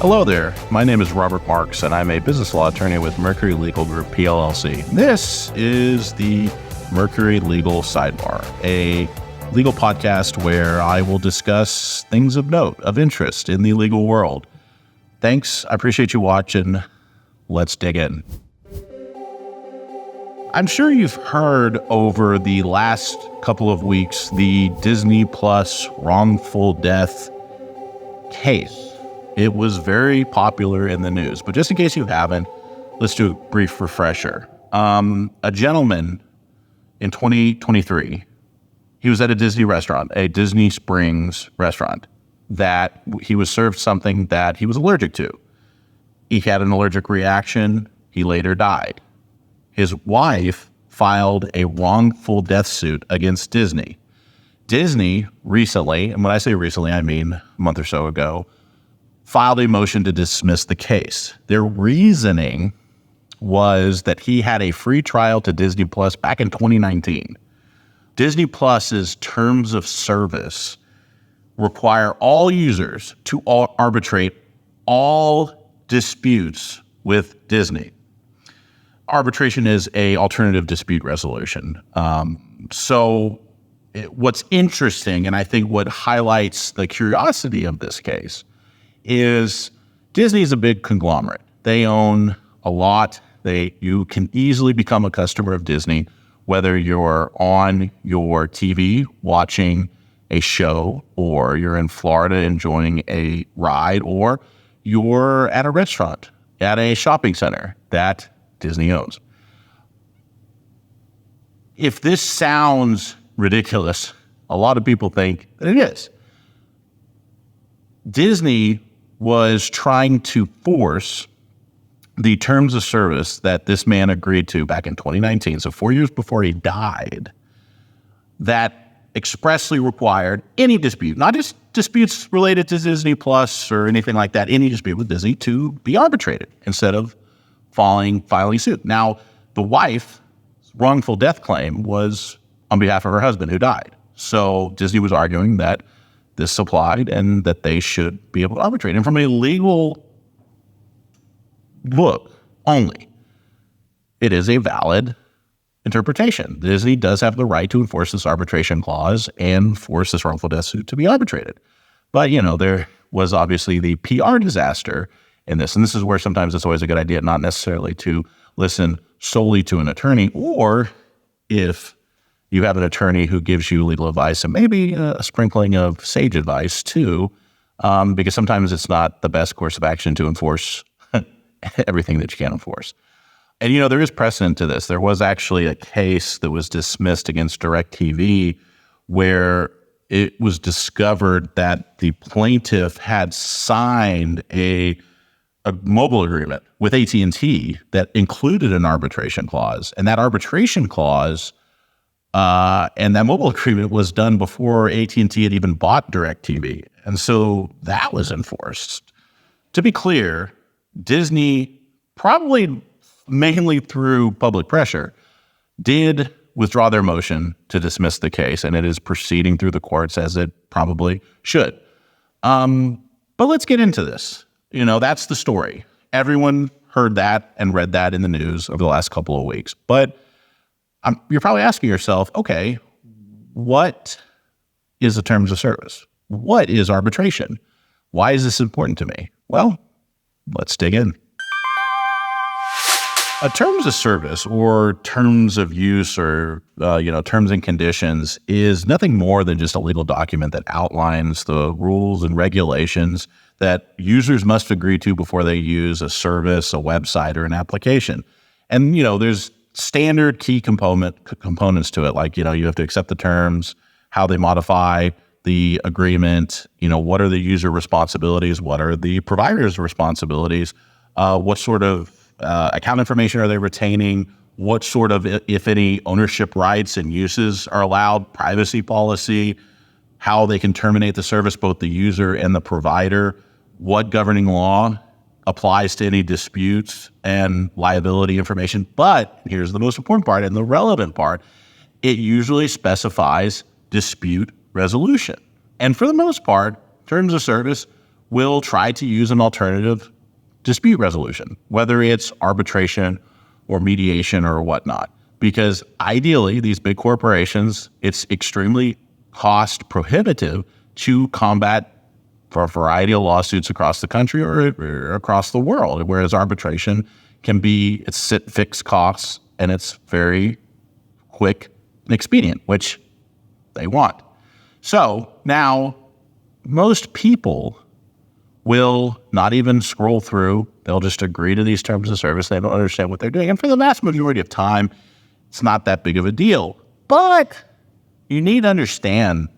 Hello there. My name is Robert Marks, and I'm a business law attorney with Mercury Legal Group, PLLC. This is the Mercury Legal Sidebar, a legal podcast where I will discuss things of note, of interest in the legal world. Thanks. I appreciate you watching. Let's dig in. I'm sure you've heard over the last couple of weeks the Disney Plus wrongful death case. It was very popular in the news, but just in case you haven't, let's do a brief refresher. A gentleman in 2023, he was at a Disney restaurant, a Disney Springs restaurant, that he was served something that he was allergic to. He had an allergic reaction. He later died. His wife filed a wrongful death suit against Disney. Disney recently, and when I say recently, I mean a month or so ago, filed a motion to dismiss the case. Their reasoning was that he had a free trial to Disney Plus back in 2019. Disney Plus's terms of service require all users to arbitrate all disputes with Disney. Arbitration is an alternative dispute resolution. What's interesting, and I think what highlights the curiosity of this case, is Disney is a big conglomerate. They own a lot. You can easily become a customer of Disney, whether you're on your TV watching a show, or you're in Florida enjoying a ride, or you're at a restaurant, at a shopping center that Disney owns. If this sounds ridiculous, a lot of people think that it is. Disney was trying to force the terms of service that this man agreed to back in 2019, so 4 years before he died, that expressly required any dispute, not just disputes related to Disney Plus or anything like that, any dispute with Disney to be arbitrated instead of filing suit. Now, the wife's wrongful death claim was on behalf of her husband who died. So Disney was arguing that this applied and that they should be able to arbitrate. And from a legal look only, it is a valid interpretation. Disney does have the right to enforce this arbitration clause and force this wrongful death suit to be arbitrated. But, there was obviously the PR disaster in this. And this is where sometimes it's always a good idea not necessarily to listen solely to an attorney, or if you have an attorney who gives you legal advice and maybe a sprinkling of sage advice too, because sometimes it's not the best course of action to enforce everything that you can enforce. And, there is precedent to this. There was actually a case that was dismissed against DirecTV where it was discovered that the plaintiff had signed a mobile agreement with AT&T that included an arbitration clause. And that arbitration clause and that mobile agreement was done before AT&T had even bought DirecTV. And so that was enforced. To be clear, Disney, probably mainly through public pressure, did withdraw their motion to dismiss the case, and it is proceeding through the courts as it probably should. But let's get into this. That's the story. Everyone heard that and read that in the news over the last couple of weeks. But you're probably asking yourself, okay, what is the terms of service? What is arbitration? Why is this important to me? Well, let's dig in. A terms of service, or terms of use, or terms and conditions, is nothing more than just a legal document that outlines the rules and regulations that users must agree to before they use a service, a website, or an application. And there's standard key components to it, like you have to accept the terms, how they modify the agreement, what are the user responsibilities, what are the provider's responsibilities, what sort of account information are they retaining, what sort of, if any, ownership rights and uses are allowed, privacy policy, how they can terminate the service, both the user and the provider, what governing law applies to any disputes and liability information. But here's the most important part and the relevant part. It usually specifies dispute resolution. And for the most part, terms of service will try to use an alternative dispute resolution, whether it's arbitration or mediation or whatnot. Because ideally, these big corporations, it's extremely cost prohibitive to combat for a variety of lawsuits across the country or across the world, whereas arbitration can be, it's fixed costs and it's very quick and expedient, which they want. So now most people will not even scroll through. They'll just agree to these terms of service. They don't understand what they're doing. And for the vast majority of time, it's not that big of a deal. But you need to understand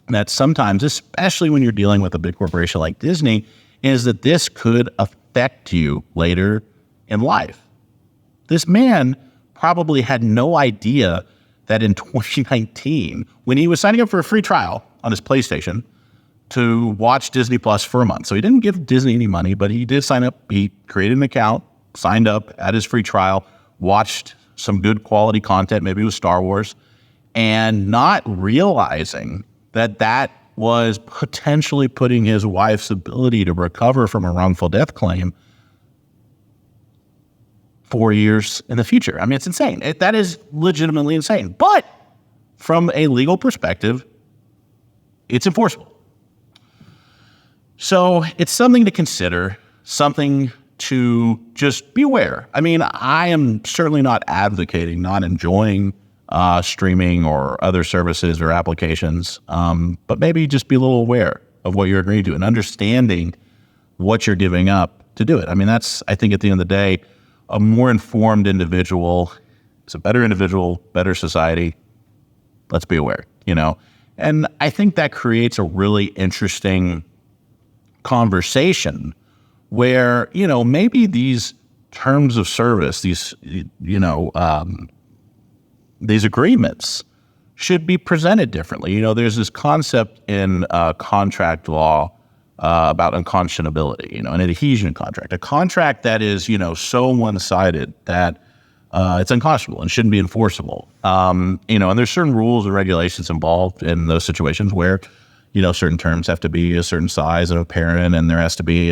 that sometimes, especially when you're dealing with a big corporation like Disney, is that this could affect you later in life. This man probably had no idea that in 2019, when he was signing up for a free trial on his PlayStation to watch Disney Plus for a month. So he didn't give Disney any money, but he did sign up. He created an account, signed up at his free trial, watched some good quality content, maybe it was Star Wars, and not realizing that that was potentially putting his wife's ability to recover from a wrongful death claim 4 years in the future. I mean, it's insane. That is legitimately insane. But from a legal perspective, it's enforceable. So it's something to consider, something to just be aware. I mean, I am certainly not advocating, not enjoying streaming or other services or applications, but maybe just be a little aware of what you're agreeing to and understanding what you're giving up to do it. I mean, that's, I think at the end of the day, a more informed individual is a better individual, better society. Let's be aware, And I think that creates a really interesting conversation where, maybe these terms of service, these agreements should be presented differently. There's this concept in contract law about unconscionability, an adhesion contract, a contract that is, so one-sided that it's unconscionable and shouldn't be enforceable. And there's certain rules and regulations involved in those situations where, certain terms have to be a certain size and apparent, and there has to be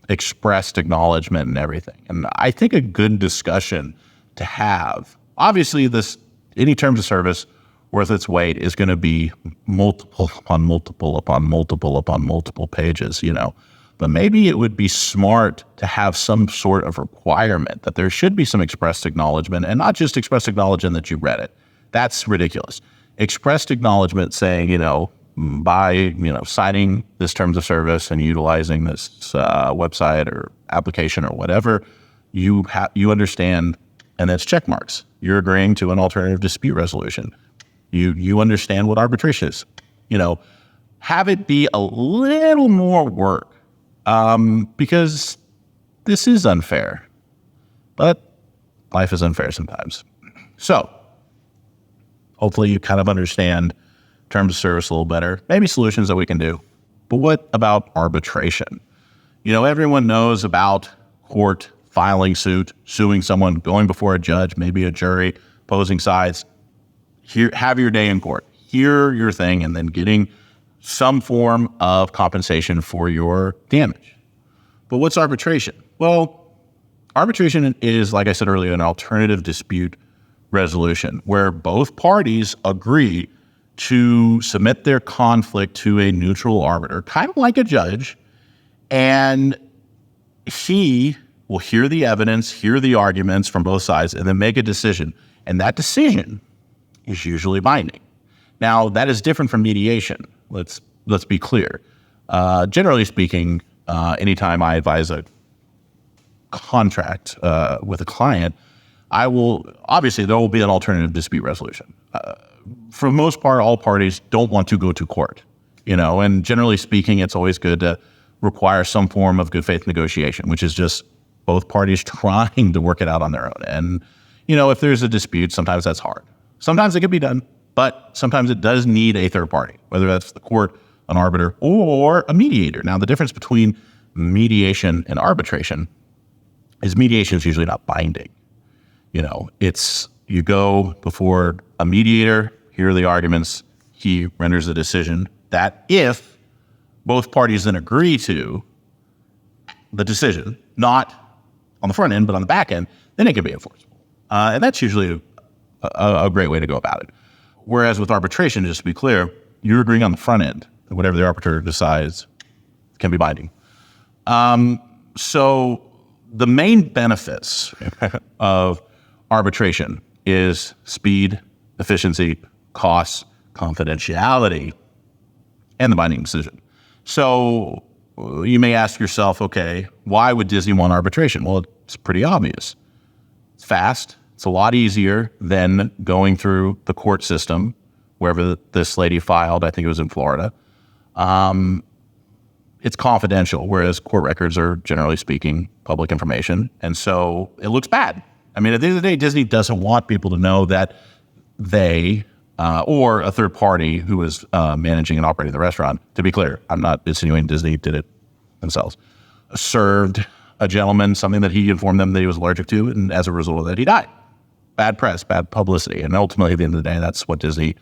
expressed acknowledgement and everything. And I think a good discussion to have, obviously any terms of service worth its weight is going to be multiple upon multiple upon multiple upon multiple pages, But maybe it would be smart to have some sort of requirement that there should be some expressed acknowledgement, and not just expressed acknowledgement that you read it. That's ridiculous. Expressed acknowledgement saying, by, signing this terms of service and utilizing this website or application or whatever, you understand, and that's check marks. You're agreeing to an alternative dispute resolution. You understand what arbitration is. Have it be a little more work, because this is unfair, but life is unfair sometimes. So hopefully you kind of understand terms of service a little better, maybe solutions that we can do. But what about arbitration? Everyone knows about court, filing suit, suing someone, going before a judge, maybe a jury, opposing sides. Have your day in court, hear your thing, and then getting some form of compensation for your damage. But what's arbitration? Well, arbitration is, like I said earlier, an alternative dispute resolution where both parties agree to submit their conflict to a neutral arbiter, kind of like a judge, and he will hear the evidence, hear the arguments from both sides, and then make a decision. And that decision is usually binding. Now, that is different from mediation. Let's be clear. Generally speaking, anytime I advise a contract with a client, obviously there will be an alternative dispute resolution. For the most part, all parties don't want to go to court, and generally speaking, it's always good to require some form of good faith negotiation, which is just both parties trying to work it out on their own. And, if there's a dispute, sometimes that's hard. Sometimes it can be done, but sometimes it does need a third party, whether that's the court, an arbiter, or a mediator. Now, the difference between mediation and arbitration is mediation is usually not binding. You go before a mediator, hear the arguments, he renders a decision that if both parties then agree to the decision, not on the front end, but on the back end, then it can be enforceable. And that's usually a great way to go about it. Whereas with arbitration, just to be clear, you're agreeing on the front end that whatever the arbitrator decides can be binding. So the main benefits of arbitration is speed, efficiency, costs, confidentiality, and the binding decision. So you may ask yourself, okay, why would Disney want arbitration? Well, it's pretty obvious. It's fast. It's a lot easier than going through the court system, wherever this lady filed. I think it was in Florida. It's confidential, whereas court records are, generally speaking, public information. And so it looks bad. I mean, at the end of the day, Disney doesn't want people to know that they or a third party who is managing and operating the restaurant, to be clear, I'm not insinuating Disney did it themselves, served a gentleman something that he informed them that he was allergic to, and as a result of that, he died. Bad press, bad publicity. And ultimately, at the end of the day, that's what Disney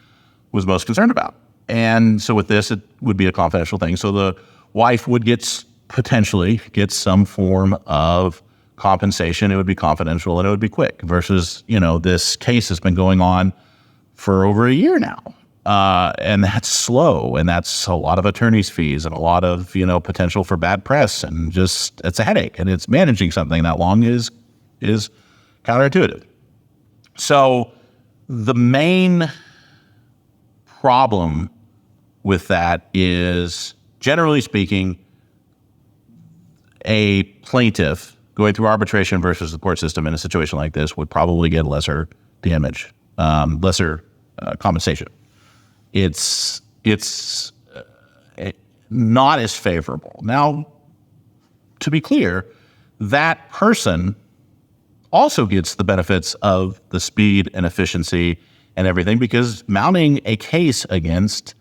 was most concerned about. And so with this, it would be a confidential thing. So the wife would potentially get some form of compensation. It would be confidential and it would be quick versus, this case has been going on for over a year now. And that's slow, and that's a lot of attorney's fees and a lot of, potential for bad press, and just, it's a headache, and it's managing something that long is counterintuitive. So the main problem with that is, generally speaking, a plaintiff going through arbitration versus the court system in a situation like this would probably get lesser damage, lesser compensation. It's not as favorable. Now, to be clear, that person also gets the benefits of the speed and efficiency and everything, because mounting a case against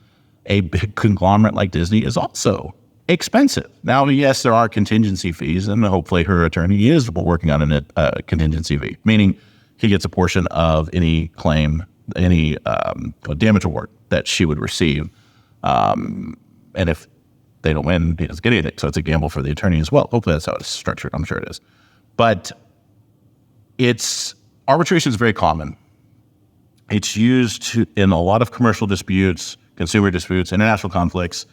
a big conglomerate like Disney is also expensive. Now, yes, there are contingency fees, and hopefully her attorney is working on a contingency fee, meaning he gets a portion of any claim, any damage award that she would receive. And if they don't win, he doesn't get anything. So it's a gamble for the attorney as well. Hopefully that's how it's structured. I'm sure it is. But arbitration is very common. It's used in a lot of commercial disputes, consumer disputes, international conflicts,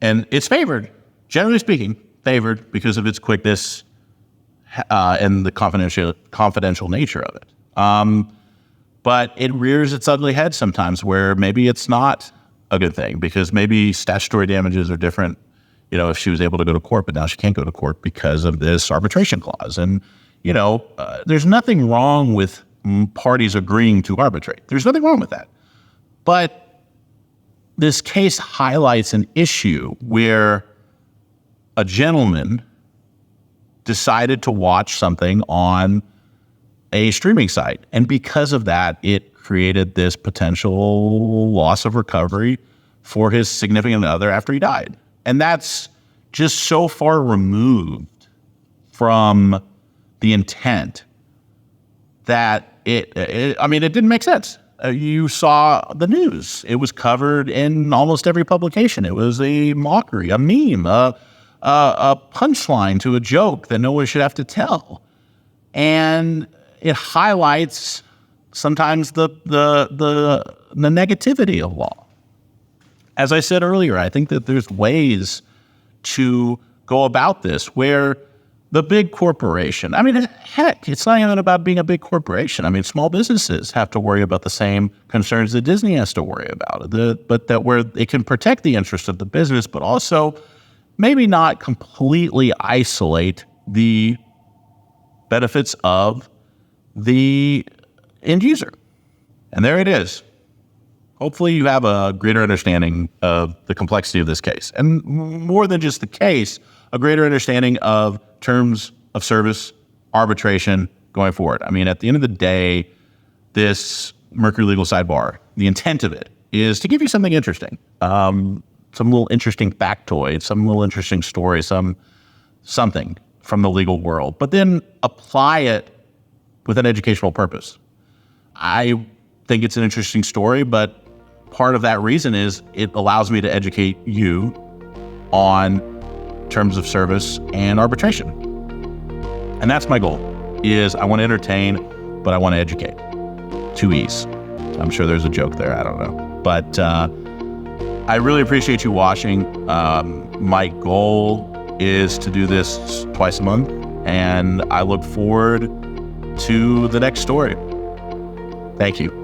and it's favored, generally speaking, favored because of its quickness and the confidential nature of it. But it rears its ugly head sometimes where maybe it's not a good thing, because maybe statutory damages are different, if she was able to go to court, but now she can't go to court because of this arbitration clause. And, there's nothing wrong with parties agreeing to arbitrate. There's nothing wrong with that. But this case highlights an issue where a gentleman decided to watch something on a streaming site. And because of that, it created this potential loss of recovery for his significant other after he died. And that's just so far removed from the intent that it didn't make sense. You saw the news. It was covered in almost every publication. It was a mockery, a meme, a punchline to a joke that no one should have to tell. And it highlights sometimes the negativity of law. As I said earlier, I think that there's ways to go about this where the big corporation, heck, it's not even about being a big corporation. Small businesses have to worry about the same concerns that Disney has to worry about, but that where they can protect the interest of the business, but also maybe not completely isolate the benefits of the end user. And there it is. Hopefully you have a greater understanding of the complexity of this case. And more than just the case, a greater understanding of terms of service, arbitration going forward. At the end of the day, this Mercury Legal Sidebar, the intent of it is to give you something interesting, some little interesting factoid, some little interesting story, something from the legal world, but then apply it with an educational purpose. I think it's an interesting story, but part of that reason is it allows me to educate you on terms of service and arbitration. And that's my goal, is I want to entertain, but I want to educate. 2 E's. I'm sure there's a joke there. I don't know. But I really appreciate you watching. My goal is to do this twice a month, and I look forward to the next story. Thank you.